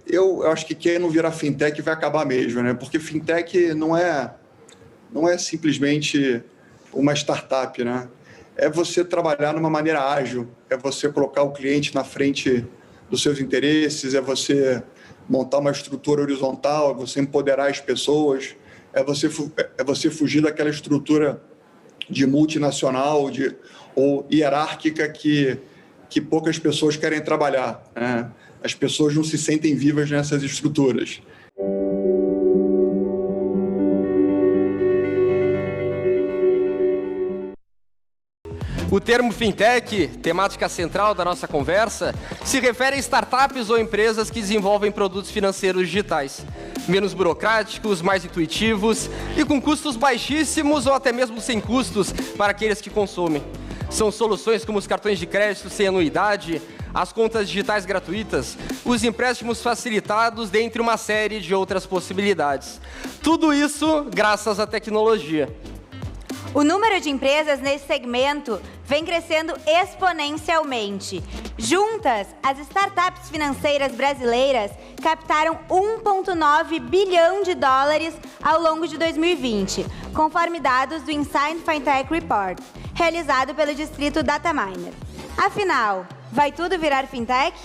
Eu acho que quem não virar fintech vai acabar mesmo, né? Porque fintech não é simplesmente uma startup, né? É você trabalhar numa maneira ágil, é você colocar o cliente na frente dos seus interesses, é você montar uma estrutura horizontal, é você empoderar as pessoas, é você fugir daquela estrutura de multinacional ou hierárquica que poucas pessoas querem trabalhar, né? As pessoas não se sentem vivas nessas estruturas. O termo fintech, temática central da nossa conversa, se refere a startups ou empresas que desenvolvem produtos financeiros digitais, menos burocráticos, mais intuitivos e com custos baixíssimos ou até mesmo sem custos para aqueles que consomem. São soluções como os cartões de crédito sem anuidade, as contas digitais gratuitas, os empréstimos facilitados, dentre uma série de outras possibilidades. Tudo isso graças à tecnologia. O número de empresas nesse segmento vem crescendo exponencialmente. Juntas, as startups financeiras brasileiras captaram 1,9 bilhão de dólares ao longo de 2020, conforme dados do Inside Fintech Report, realizado pelo Distrito Dataminer. Afinal, vai tudo virar fintech?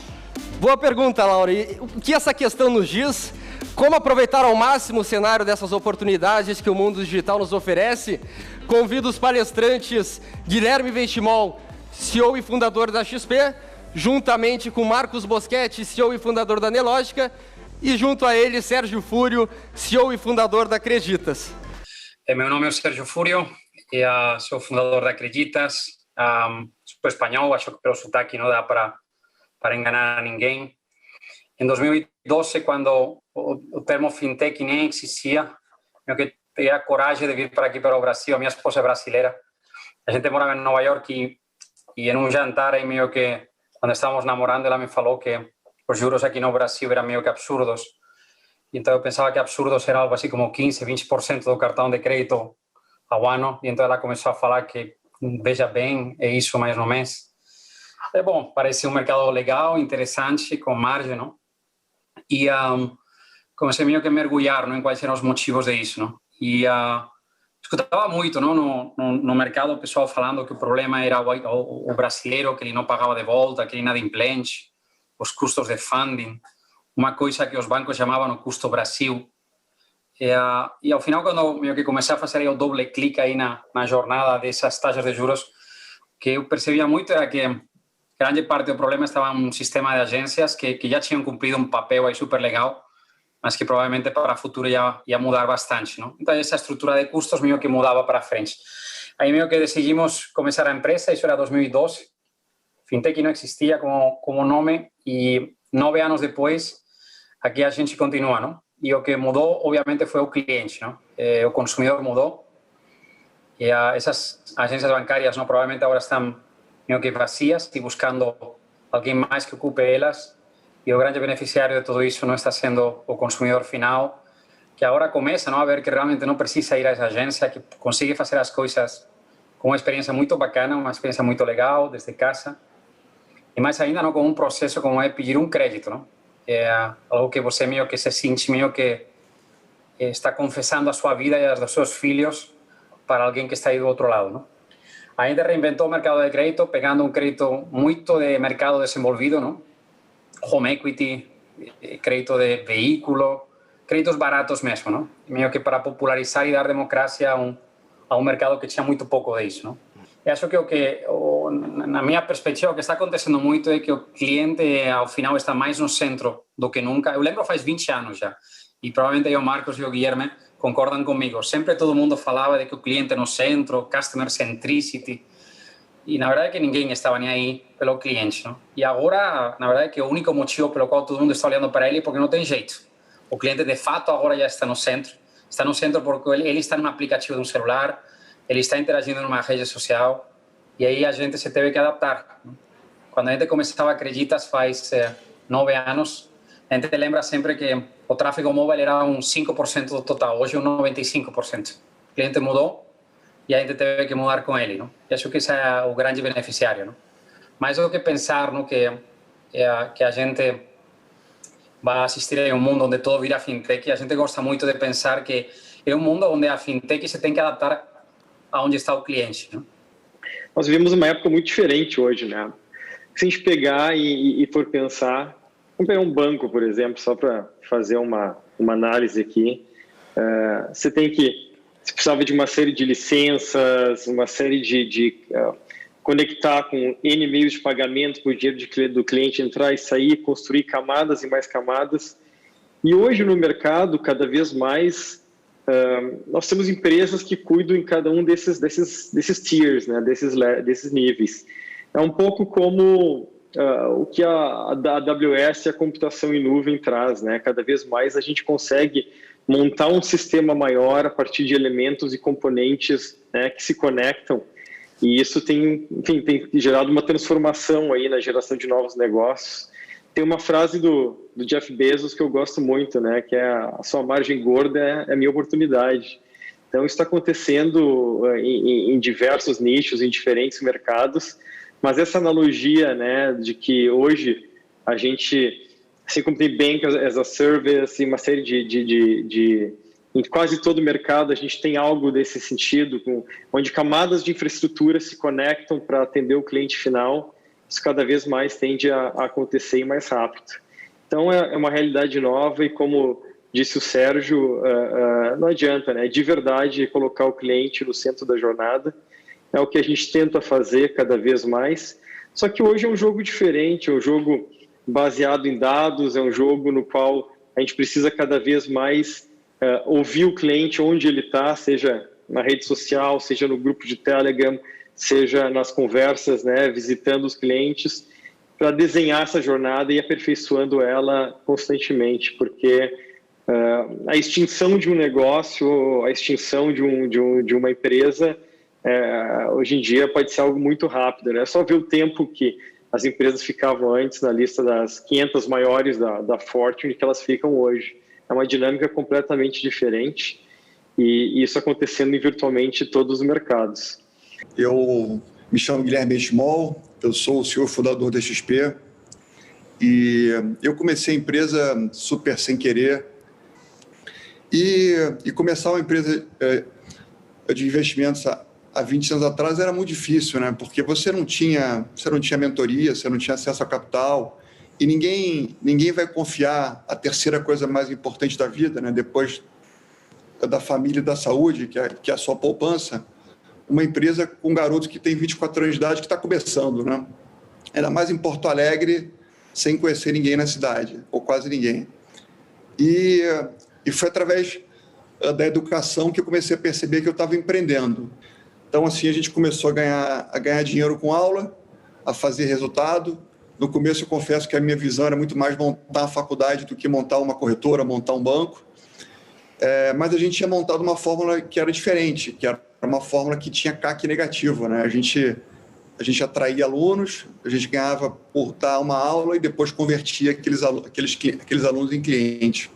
Boa pergunta, Laura. E o que essa questão nos diz? Como aproveitar ao máximo o cenário dessas oportunidades que o mundo digital nos oferece? Convido os palestrantes Guilherme Benchimol, CEO e fundador da XP, juntamente com Marcos Boschetti, CEO e fundador da Nelogica, e junto a ele Sérgio Fúrio, CEO e fundador da Acreditas. Meu nome é Sérgio Fúrio, sou fundador da Acreditas, sou espanhol, acho que pelo sotaque não dá para enganar a ninguém. Em 2012, quando o termo fintech nem existia, eu que tinha a coragem de vir para aqui para o Brasil. A minha esposa é brasileira. A gente morava em Nova York e em um jantar aí meio que, quando estávamos namorando, ela me falou que os juros aqui no Brasil eram meio que absurdos. Então eu pensava que absurdos era algo assim como 15, 20% do cartão de crédito ao ano. E então ela começou a falar que, veja bem, é isso mais no mês. É bom, parece um mercado legal, interessante, com margem, não? E comecei meio que a mergulhar, não, em quais eram os motivos disso, não? E escutava muito, não, no mercado o pessoal falando que o problema era o brasileiro, que ele não pagava de volta, que ele era inadimplente, os custos de funding, uma coisa que os bancos chamavam o custo Brasil. E ao final, quando meio que comecei a fazer aí o doble clique aí na jornada dessas taxas de juros, que eu percebia muito era que grande parte do problema estava em um sistema de agências que já tinham cumprido um papel aí super legal, mas que provavelmente para o futuro ia mudar bastante, não? Então essa estrutura de custos meio que mudava para frente. Aí meio que decidimos começar a empresa, isso era 2012, fintech não existia como nome, e 9 anos depois aqui a gente continua, não? E o que mudou obviamente foi o cliente, não? O consumidor mudou, e essas agências bancárias não, provavelmente agora estão meio que vazias e buscando alguém mais que ocupe elas. E o grande beneficiário de tudo isso não está sendo o consumidor final, que agora começa, não, a ver que realmente não precisa ir a essa agência, que consegue fazer as coisas com uma experiência muito bacana, uma experiência muito legal, desde casa. E mais ainda, não, com um processo como é pedir um crédito, não? É algo que você meio que se sente meio que está confessando a sua vida e a dos seus filhos para alguém que está aí do outro lado, não? A gente reinventou o mercado de crédito, pegando um crédito muito de mercado desenvolvido, não? Home equity, crédito de veículo, créditos baratos mesmo, não? Meio que para popularizar e dar democracia a um mercado que tinha muito pouco disso, não? E acho que na minha perspectiva, o que está acontecendo muito é que o cliente, ao final, está mais no centro do que nunca. Eu lembro faz 20 anos já, e provavelmente o Marcos e o Guilherme concordam comigo. Sempre todo mundo falava de que o cliente no centro, customer centricity, e na verdade é que ninguém estava nem aí pelo cliente, não? E agora, na verdade é que o único motivo pelo qual todo mundo está olhando para ele é porque não tem jeito. O cliente de fato agora já está no centro porque ele está num aplicativo de um celular, ele está interagindo numa rede social, e aí a gente se teve que adaptar, não? Quando a gente começava a Acreditas faz 9 anos, a gente lembra sempre que o tráfego móvel era um 5% do total, hoje é um 95%. O cliente mudou, e a gente teve que mudar com ele, não? E acho que esse é o grande beneficiário, não? Mais do que pensar, não, que a gente vai assistir a um mundo onde todo vira fintech. A gente gosta muito de pensar que é um mundo onde a fintech se tem que adaptar aonde está o cliente, né? Nós vivemos uma época muito diferente hoje, né? Se a gente pegar e for pensar, vamos pegar um banco, por exemplo, só para fazer uma análise aqui, você precisava de uma série de licenças, uma série de conectar com N meios de pagamento para o dinheiro do cliente entrar e sair, construir camadas e mais camadas. E hoje no mercado, cada vez mais, nós temos empresas que cuidam em cada um desses tiers, né? desses níveis. É um pouco como o que a AWS, a computação em nuvem, traz, né? Cada vez mais a gente consegue montar um sistema maior a partir de elementos e componentes, né, que se conectam. E isso tem gerado uma transformação aí na geração de novos negócios. Tem uma frase do Jeff Bezos que eu gosto muito, né, que é a sua margem gorda é a minha oportunidade. Então, isso está acontecendo em diversos nichos, em diferentes mercados, mas essa analogia, né, de que hoje a gente, assim como tem Bank as a Service, uma série em quase todo o mercado a gente tem algo desse sentido, onde camadas de infraestrutura se conectam para atender o cliente final, isso cada vez mais tende a acontecer e mais rápido. Então é uma realidade nova e, como disse o Sérgio, não adianta, né? De verdade colocar o cliente no centro da jornada, é o que a gente tenta fazer cada vez mais, só que hoje é um jogo diferente, é um jogo baseado em dados, é um jogo no qual a gente precisa cada vez mais ouvir o cliente onde ele está, seja na rede social, seja no grupo de Telegram, seja nas conversas, né, visitando os clientes, para desenhar essa jornada e aperfeiçoando ela constantemente, porque a extinção de um negócio, a extinção de uma empresa, hoje em dia pode ser algo muito rápido, né? É só ver o tempo que as empresas ficavam antes na lista das 500 maiores da Fortune que elas ficam hoje. É uma dinâmica completamente diferente e isso acontecendo em virtualmente todos os mercados. Eu me chamo Guilherme Schmoll, eu sou o CEO fundador da XP e eu comecei a empresa super sem querer e começar uma empresa de investimentos há 20 anos atrás era muito difícil, né? Porque você não tinha mentoria, você não tinha acesso a capital e ninguém vai confiar a terceira coisa mais importante da vida, né? Depois da família e da saúde, que é a sua poupança, uma empresa com um garoto que tem 24 anos de idade que está começando, né? Ainda mais em Porto Alegre, sem conhecer ninguém na cidade, ou quase ninguém. E foi através da educação que eu comecei a perceber que eu estava empreendendo. Então, assim, a gente começou a ganhar dinheiro com aula, a fazer resultado. No começo, eu confesso que a minha visão era muito mais montar a faculdade do que montar uma corretora, montar um banco. Mas a gente tinha montado uma fórmula que era diferente, que era uma fórmula que tinha CAC negativo, né? A gente atraía alunos, a gente ganhava por dar uma aula e depois convertia aqueles alunos em clientes.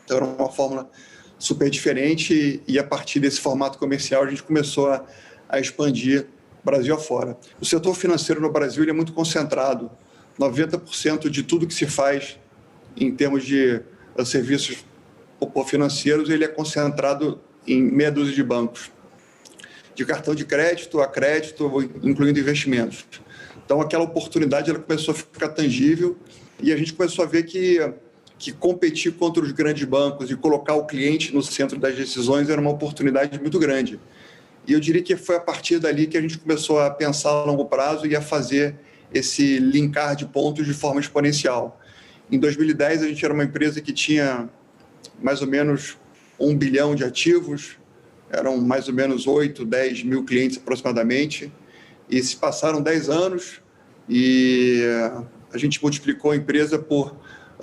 Então, era uma fórmula super diferente e a partir desse formato comercial, a gente começou a expandir Brasil afora. O setor financeiro no Brasil ele é muito concentrado. 90% de tudo que se faz em termos de serviços financeiros, ele é concentrado em meia dúzia de bancos. De cartão de crédito a crédito, incluindo investimentos. Então, aquela oportunidade ela começou a ficar tangível e a gente começou a ver que competir contra os grandes bancos e colocar o cliente no centro das decisões era uma oportunidade muito grande. E eu diria que foi a partir dali que a gente começou a pensar a longo prazo e a fazer esse linkar de pontos de forma exponencial. Em 2010, a gente era uma empresa que tinha mais ou menos 1 bilhão de ativos, eram mais ou menos 8, 10 mil clientes aproximadamente, e se passaram 10 anos e a gente multiplicou a empresa por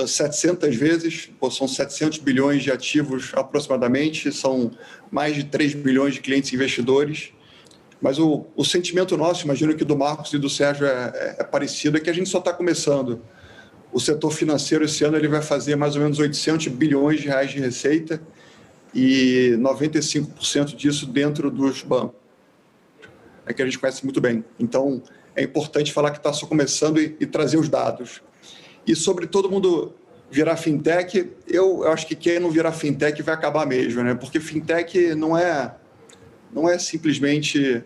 700 vezes, são 700 bilhões de ativos aproximadamente, são mais de 3 bilhões de clientes investidores. Mas o sentimento nosso, imagino que do Marcos e do Sérgio é parecido, é que a gente só está começando. O setor financeiro esse ano ele vai fazer mais ou menos 800 bilhões de reais de receita e 95% disso dentro dos bancos, que a gente conhece muito bem. Então, é importante falar que está só começando e trazer os dados. E sobre todo mundo virar fintech, eu acho que quem não virar fintech vai acabar mesmo, né? Porque fintech não é simplesmente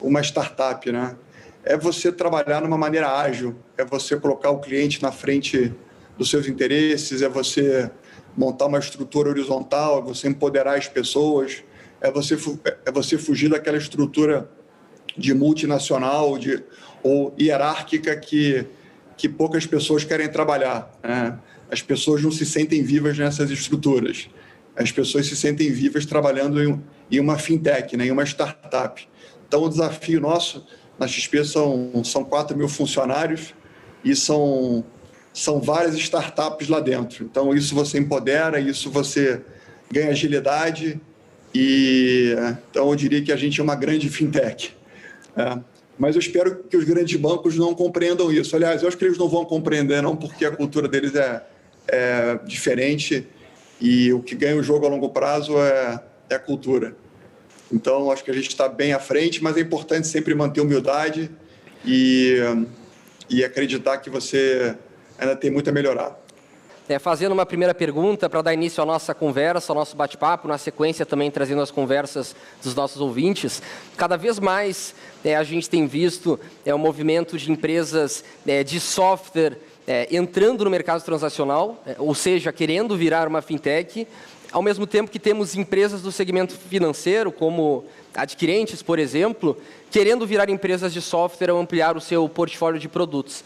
uma startup, né? É você trabalhar numa maneira ágil, é você colocar o cliente na frente dos seus interesses, é você montar uma estrutura horizontal, é você empoderar as pessoas, é você fugir daquela estrutura de multinacional ou hierárquica que poucas pessoas querem trabalhar, né? As pessoas não se sentem vivas nessas estruturas. As pessoas se sentem vivas trabalhando em uma fintech, né? Em uma startup. Então, o desafio nosso na XP são 4.000 funcionários e são várias startups lá dentro. Então, isso você empodera, isso você ganha agilidade então, eu diria que a gente é uma grande fintech. Mas eu espero que os grandes bancos não compreendam isso. Aliás, eu acho que eles não vão compreender, não, porque a cultura deles é diferente e o que ganha o jogo a longo prazo é a cultura. Então, acho que a gente está bem à frente, mas é importante sempre manter humildade e acreditar que você ainda tem muito a melhorar. Fazendo uma primeira pergunta para dar início à nossa conversa, ao nosso bate-papo, na sequência também trazendo as conversas dos nossos ouvintes. Cada vez mais a gente tem visto um movimento de empresas de software entrando no mercado transacional, ou seja, querendo virar uma fintech, ao mesmo tempo que temos empresas do segmento financeiro, como adquirentes, por exemplo, querendo virar empresas de software ou ampliar o seu portfólio de produtos.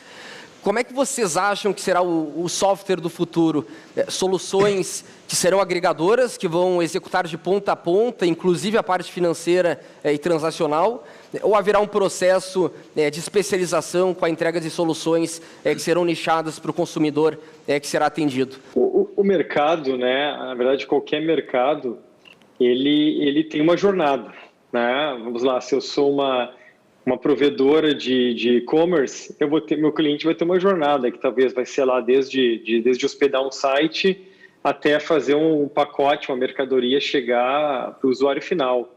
Como é que vocês acham que será o software do futuro? Soluções que serão agregadoras, que vão executar de ponta a ponta, inclusive a parte financeira e transacional? Ou haverá um processo de especialização com a entrega de soluções que serão nichadas para o consumidor que será atendido? O mercado, né, na verdade, qualquer mercado, ele tem uma jornada, né? Vamos lá, se eu sou uma provedora de e-commerce, meu cliente vai ter uma jornada que talvez vai ser lá desde hospedar um site até fazer um pacote, uma mercadoria chegar para o usuário final.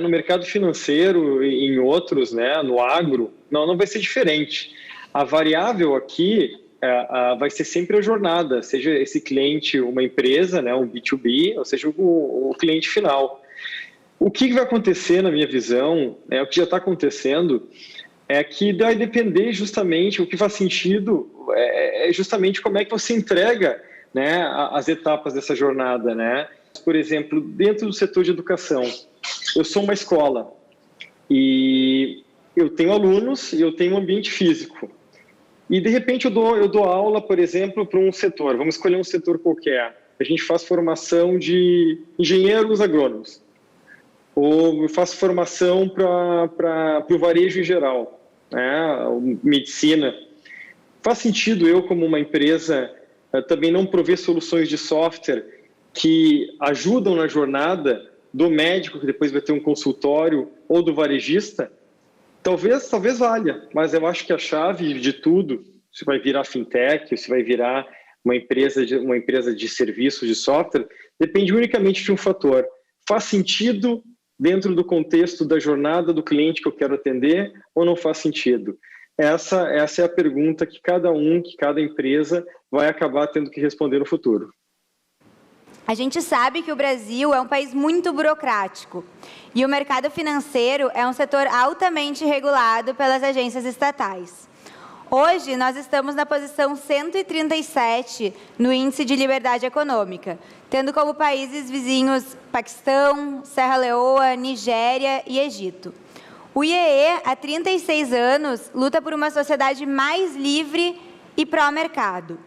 No mercado financeiro e em outros, né, no agro, não vai ser diferente. A variável aqui vai ser sempre a jornada, seja esse cliente uma empresa, né, um B2B, ou seja o cliente final. O que vai acontecer, na minha visão, o que já está acontecendo, é que vai depender justamente, o que faz sentido é justamente como é que você entrega, né, as etapas dessa jornada, né? Por exemplo, dentro do setor de educação, eu sou uma escola e eu tenho alunos e eu tenho um ambiente físico. E, de repente, eu dou aula, por exemplo, para um setor. Vamos escolher um setor qualquer. A gente faz formação de engenheiros agrônomos. Ou eu faço formação para o varejo em geral, né? Medicina. Faz sentido eu, como uma empresa, também não prover soluções de software que ajudam na jornada do médico, que depois vai ter um consultório, ou do varejista? Talvez valha, mas eu acho que a chave de tudo, se vai virar fintech, se vai virar uma empresa de serviços de software, depende unicamente de um fator. Faz sentido dentro do contexto da jornada do cliente que eu quero atender ou não faz sentido? Essa é a pergunta que cada empresa vai acabar tendo que responder no futuro. A gente sabe que o Brasil é um país muito burocrático e o mercado financeiro é um setor altamente regulado pelas agências estatais. Hoje, nós estamos na posição 137 no Índice de Liberdade Econômica, tendo como países vizinhos Paquistão, Serra Leoa, Nigéria e Egito. O IEE, há 36 anos, luta por uma sociedade mais livre e pró-mercado.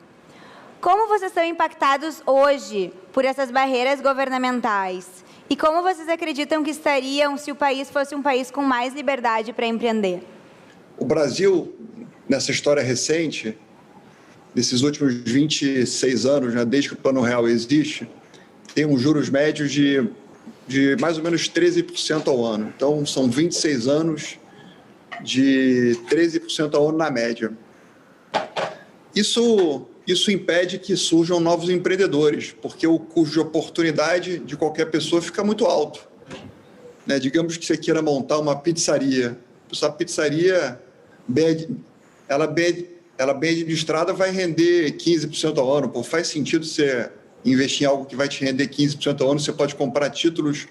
Como vocês são impactados hoje por essas barreiras governamentais? E como vocês acreditam que estariam se o país fosse um país com mais liberdade para empreender? O Brasil, nessa história recente, nesses últimos 26 anos, né, desde que o Plano Real existe, tem uns juros médios de mais ou menos 13% ao ano. Então, são 26 anos de 13% ao ano na média. Isso impede que surjam novos empreendedores, porque o custo de oportunidade de qualquer pessoa fica muito alto. Né? Digamos que você queira montar uma pizzaria. A pizzaria ela bem administrada vai render 15% ao ano. Pô, faz sentido você investir em algo que vai te render 15% ao ano? Você pode comprar títulos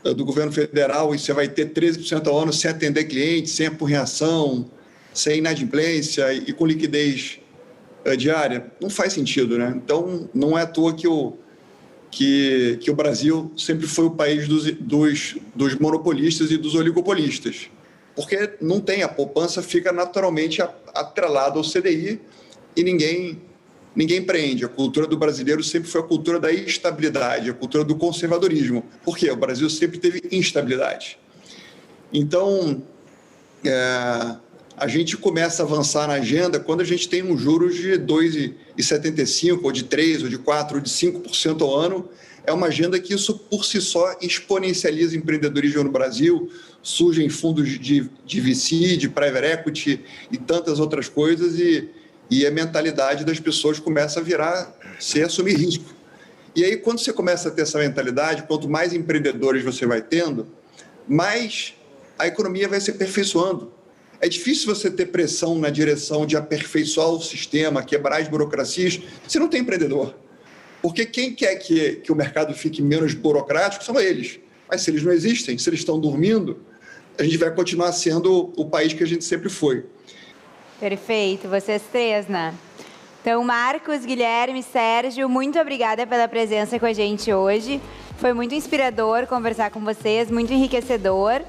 do governo federal e você vai ter 13% ao ano sem atender clientes, sem apurreação, sem inadimplência e com liquidez diária. Não faz sentido, né? Então, não é à toa que o Brasil sempre foi o país dos monopolistas e dos oligopolistas, porque não tem, a poupança fica naturalmente atrelada ao CDI e ninguém prende. A cultura do brasileiro sempre foi a cultura da estabilidade, a cultura do conservadorismo. Por quê? O Brasil sempre teve instabilidade. Então, a gente começa a avançar na agenda quando a gente tem um juros de 2,75%, ou de 3%, ou de 4%, ou de 5% ao ano. É uma agenda que isso, por si só, exponencializa o empreendedorismo no Brasil. Surgem fundos de VC, de private equity e tantas outras coisas, e a mentalidade das pessoas começa a virar sem assumir risco. E aí, quando você começa a ter essa mentalidade, quanto mais empreendedores você vai tendo, mais a economia vai se aperfeiçoando. É difícil você ter pressão na direção de aperfeiçoar o sistema, quebrar as burocracias, se não tem empreendedor. Porque quem quer que o mercado fique menos burocrático são eles. Mas se eles não existem, se eles estão dormindo, a gente vai continuar sendo o país que a gente sempre foi. Perfeito, vocês três, né? Então, Marcos, Guilherme, Sérgio, muito obrigada pela presença com a gente hoje. Foi muito inspirador conversar com vocês, muito enriquecedor.